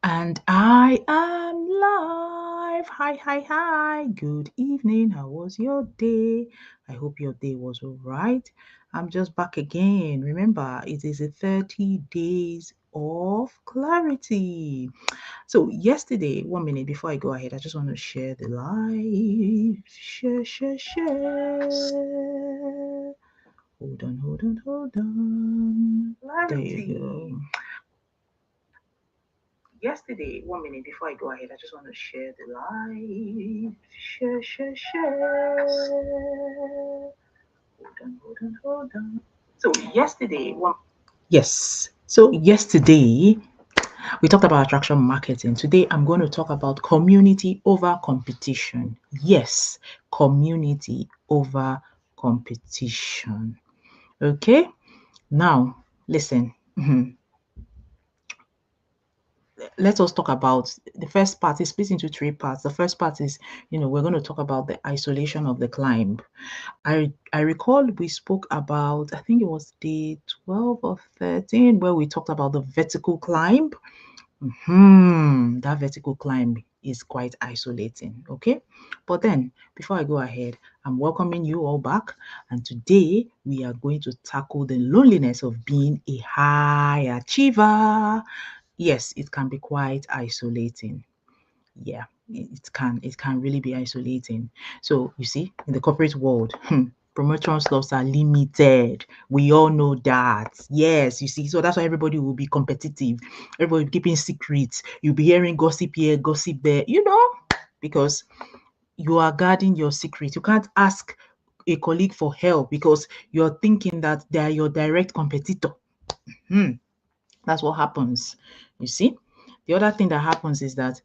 And I am live. Hi. Good evening. How was your day? I hope your day was all right. I'm just back again. Remember, it is a 30 days of clarity. So, yesterday, 1 minute before I go ahead, I just want to share the live. Share. Hold on. There you go. Yesterday, 1 minute before I go ahead, I just want to share the live. Share. Hold on. So yesterday, yes. So yesterday we talked about attraction marketing. Today I'm going to talk about community over competition. Yes, community over competition. Okay. Now listen. Let us talk about the first part is split into three parts. The first part is, we're going to talk about the isolation of the climb. I recall we spoke about, I think it was day 12 or 13, where we talked about the vertical climb. That vertical climb is quite isolating, okay? But then, before I go ahead, I'm welcoming you all back. And today, we are going to tackle the loneliness of being a high achiever. Yes, it can be quite isolating. Yeah, it can really be isolating. So you see, in the corporate world, promotion slots are limited. We all know that. Yes, you see, so that's why everybody will be competitive. Everybody will be keeping secrets. You'll be hearing gossip here, gossip there, because you are guarding your secret. You can't ask a colleague for help because you're thinking that they are your direct competitor. Hmm. That's what happens. You see, the other thing that happens is that,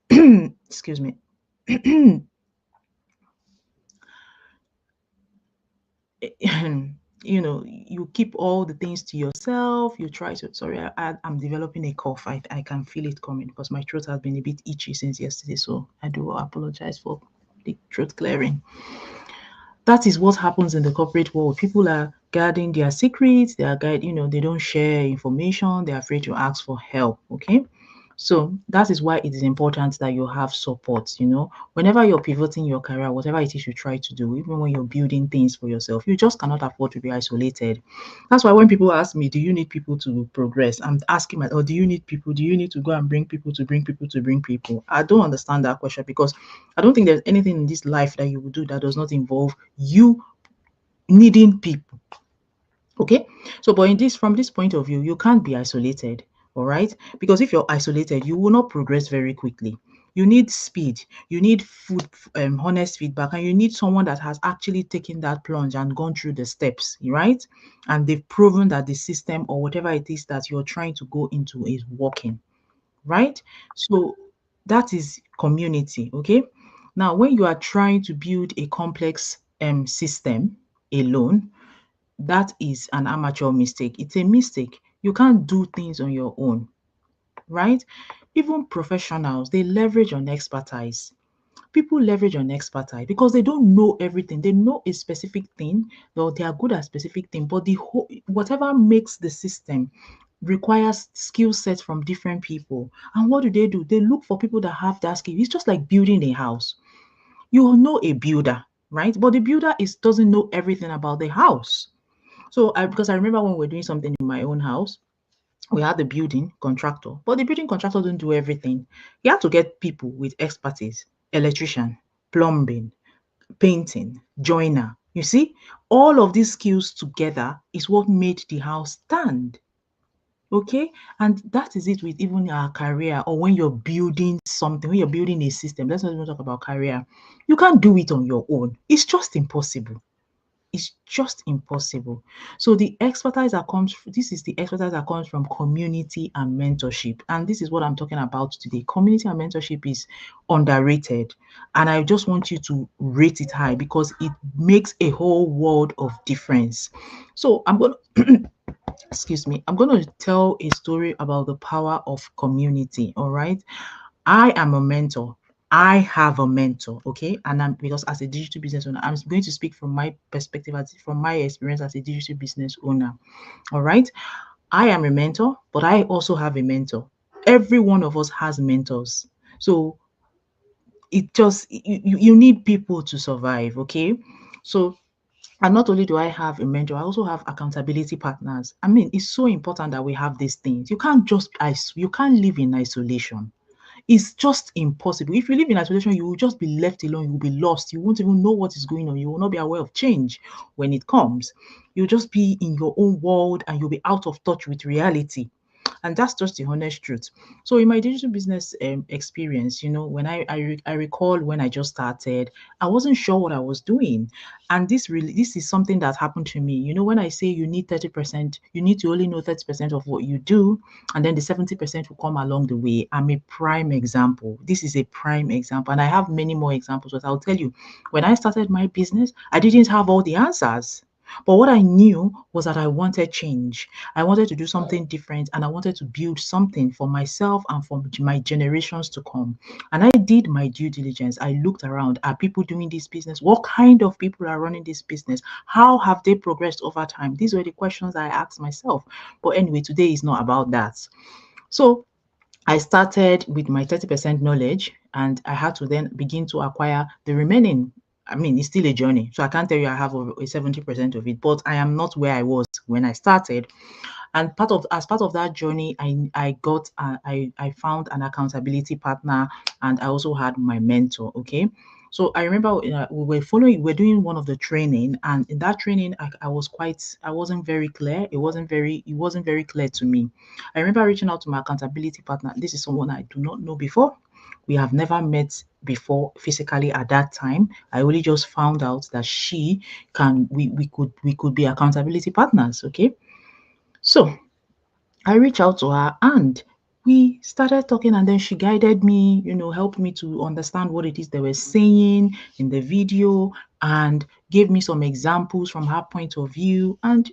excuse me, you keep all the things to yourself. You try to, sorry, I'm developing a cough. I can feel it coming because my throat has been a bit itchy since yesterday. So I do apologize for the throat clearing. That is what happens in the corporate world. People are guarding their secrets. They don't share information. They're afraid to ask for help. Okay. So that is why it is important that you have support. Whenever you're pivoting your career, whatever it is you try to do, even when you're building things for yourself, you just cannot afford to be isolated. That's why when people ask me, do you need people to progress? I'm asking myself, do you need people? Do you need to go and bring people to bring people to bring people? I don't understand that question because I don't think there's anything in this life that you will do that does not involve you needing people. Okay, so but from this point of view, you can't be isolated, all right? Because if you're isolated, you will not progress very quickly. You need speed, you need honest feedback, and you need someone that has actually taken that plunge and gone through the steps, right? And they've proven that the system or whatever it is that you're trying to go into is working, right? So that is community, okay? Now, when you are trying to build a complex system alone, that is an amateur mistake. It's a mistake. You can't do things on your own, right? Even professionals, they leverage on expertise. People leverage on expertise because they don't know everything. They know a specific thing, or they are good at specific thing, but the whole whatever makes the system requires skill sets from different people. And what do? They look for people that have that skill. It's just like building a house. You will know a builder, right? But the builder doesn't know everything about the house. So because I remember when we were doing something in my own house, we had the building contractor, but the building contractor didn't do everything. He had to get people with expertise, electrician, plumbing, painting, joiner. You see, all of these skills together is what made the house stand. Okay, and that is it with even our career or when you're building something, when you're building a system. Let's not even talk about career. You can't do it on your own. It's just impossible. It's just impossible. So this is the expertise that comes from community and mentorship. And this is what I'm talking about today. Community and mentorship is underrated. And I just want you to rate it high because it makes a whole world of difference. So I'm going to excuse me, I'm going to tell a story about the power of community. All right. I am a mentor. I have a mentor, okay? And I'm because as a digital business owner, I'm going to speak from my perspective, from my experience as a digital business owner. All right. I am a mentor, but I also have a mentor. Every one of us has mentors. So it just you need people to survive, okay? So and not only do I have a mentor, I also have accountability partners. I mean, it's so important that we have these things. You can't live in isolation. It's just impossible. If you live in isolation, you will just be left alone. You will be lost. You won't even know what is going on. You will not be aware of change when it comes. You'll just be in your own world and you'll be out of touch with reality. And that's just the honest truth. So in my digital business experience, when I recall when I just started, I wasn't sure what I was doing, and this is something that happened to me. When I say you need 30%, you need to only know 30% of what you do, and then the 70% will come along the way. I'm a prime example. This is a prime example, and I have many more examples. But I'll tell you, when I started my business, I didn't have all the answers. But what I knew was that I wanted change. I wanted to do something different and I wanted to build something for myself and for my generations to come. And I did my due diligence. I looked around. Are people doing this business? What kind of people are running this business? How have they progressed over time? These were the questions I asked myself. But anyway, today is not about that. So I started with my 30% knowledge and I had to then begin to acquire the remaining. I mean, it's still a journey. So I can't tell you I have a 70% of it, but I am not where I was when I started. And as part of that journey, I found an accountability partner, and I also had my mentor. Okay, so I remember we're doing one of the training, and in that training, I wasn't very clear. It wasn't very clear to me. I remember reaching out to my accountability partner. This is someone I do not know before. We have never met before physically at that time. I only just found out that she can we could be accountability partners. Okay, so I reached out to her and we started talking, and then she guided me, helped me to understand what it is they were saying in the video and gave me some examples from her point of view. And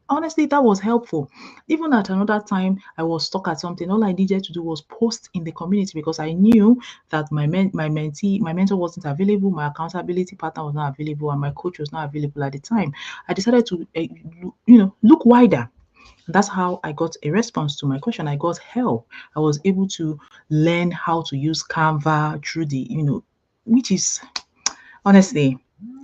honestly, that was helpful. Even at another time, I was stuck at something. All I needed to do was post in the community because I knew that my mentor wasn't available, my accountability partner was not available, and my coach was not available at the time. I decided to, look wider. That's how I got a response to my question. I got help. I was able to learn how to use Canva through which is honestly,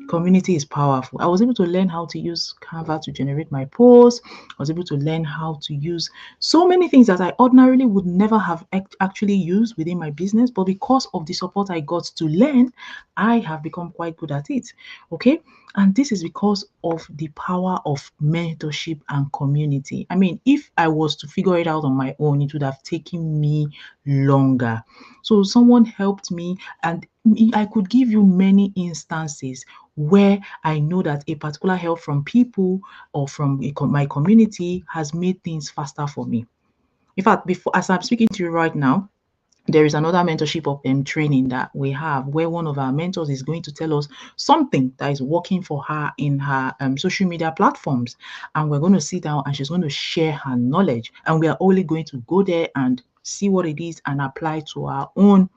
community is powerful. I was able to learn how to use Canva to generate my posts. I was able to learn how to use so many things that I ordinarily would never have actually used within my business. But because of the support I got to learn, I have become quite good at it. Okay. And this is because of the power of mentorship and community. I mean, if I was to figure it out on my own, it would have taken me longer. So someone helped me, and I could give you many instances where I know that a particular help from people or from my community has made things faster for me. In fact, before as I'm speaking to you right now, there is another mentorship of training that we have where one of our mentors is going to tell us something that is working for her in her social media platforms, and we're going to sit down and she's going to share her knowledge, and we are only going to go there and see what it is and apply to our own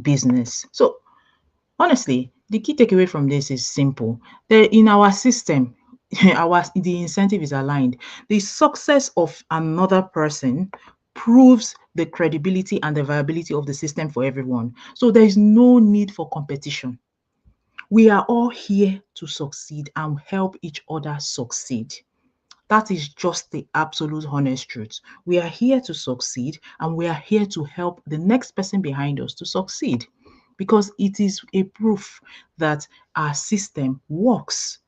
business. So honestly, the key takeaway from this is simple. In our system, the incentive is aligned. The success of another person proves the credibility and the viability of the system for everyone. So there is no need for competition. We are all here to succeed and help each other succeed. That is just the absolute honest truth. We are here to succeed and we are here to help the next person behind us to succeed because it is a proof that our system works.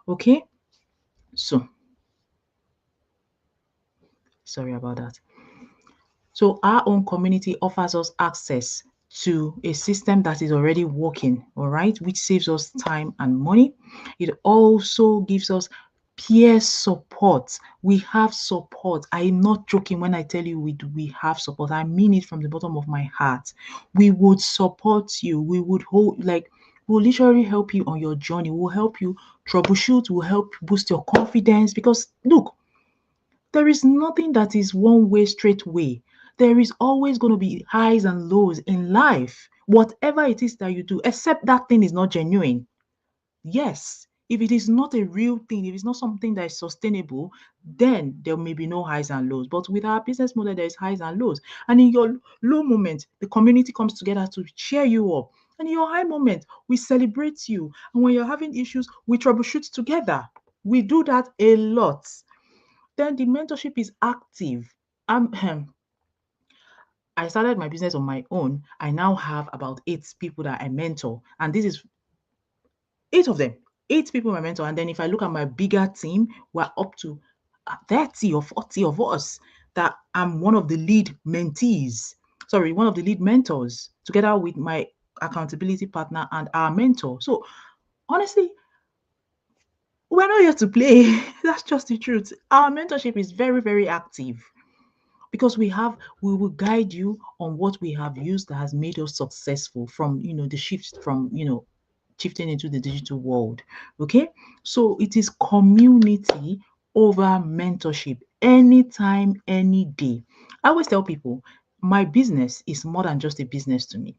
Okay? So, sorry about that. So our own community offers us access to a system that is already working, all right, which saves us time and money. It also gives us peer support. We have support. I'm not joking when I tell you we have support. I mean it from the bottom of my heart. We would support you. We would hold like we'll literally help you on your journey. We'll help you troubleshoot. We'll help boost your confidence because look, there is nothing that is one way, straight way. There is always going to be highs and lows in life, whatever it is that you do, except that thing is not genuine. Yes, If it is not a real thing, if it's not something that is sustainable, then there may be no highs and lows. But with our business model, there is highs and lows. And in your low moment, the community comes together to cheer you up. And in your high moment, we celebrate you. And when you're having issues, we troubleshoot together. We do that a lot. Then the mentorship is active. Um, I started my business on my own. I now have about 8 people that I mentor. And this is 8 of them, 8 people my mentor. And then if I look at my bigger team, we're up to 30 or 40 of us that I'm one of the lead mentees. Sorry, one of the lead mentors, together with my accountability partner and our mentor. So honestly, we're not here to play. That's just the truth. Our mentorship is very, very active because we will guide you on what we have used that has made us successful from the shift from shifting into the digital world. Okay, so it is community over mentorship anytime, any day. I always tell people my business is more than just a business to me.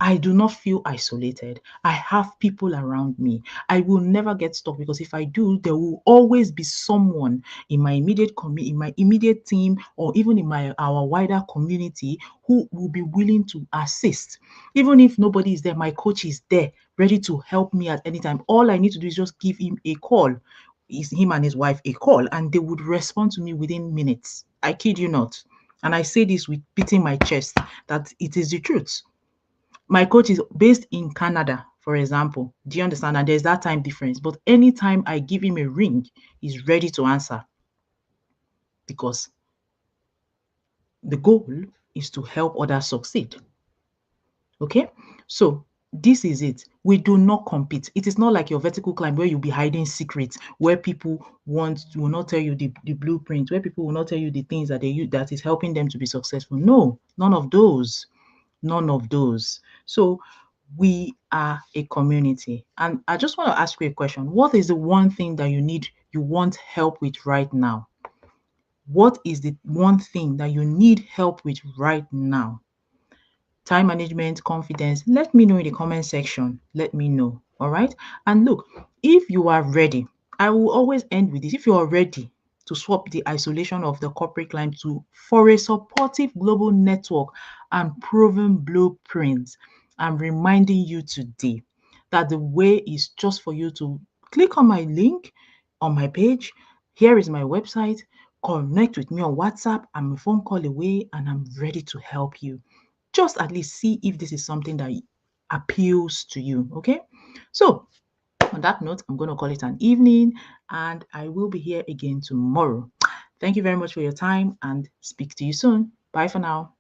I do not feel isolated. I have people around me. I will never get stuck because if I do, there will always be someone in my in my immediate team, or even in our wider community who will be willing to assist. Even if nobody is there, my coach is there, ready to help me at any time. All I need to do is just give him a call. Is him and his wife a call, and they would respond to me within minutes. I kid you not. And I say this with beating my chest that it is the truth. My coach is based in Canada, for example. Do you understand? And there's that time difference. But anytime I give him a ring, he's ready to answer because the goal is to help others succeed. Okay? So this is it. We do not compete. It is not like your vertical climb where you'll be hiding secrets, where people will not tell you the blueprint, where people will not tell you the things that they use that is helping them to be successful. No, none of those. None of those. So we are a community. And I just want to ask you a question. What is the one thing that you want help with right now? What is the one thing that you need help with right now? Time management, confidence, let me know in the comment section. Let me know. All right. And look, if you are ready, I will always end with this. If you are ready to swap the isolation of the corporate climb to for a supportive global network and proven blueprint, I'm reminding you today that the way is just for you to click on my link on my page. Here is my website. Connect with me on WhatsApp. I'm a phone call away and I'm ready to help you. Just at least see if this is something that appeals to you. Okay. So on that note, I'm going to call it an evening and I will be here again tomorrow. Thank you very much for your time and speak to you soon. Bye for now.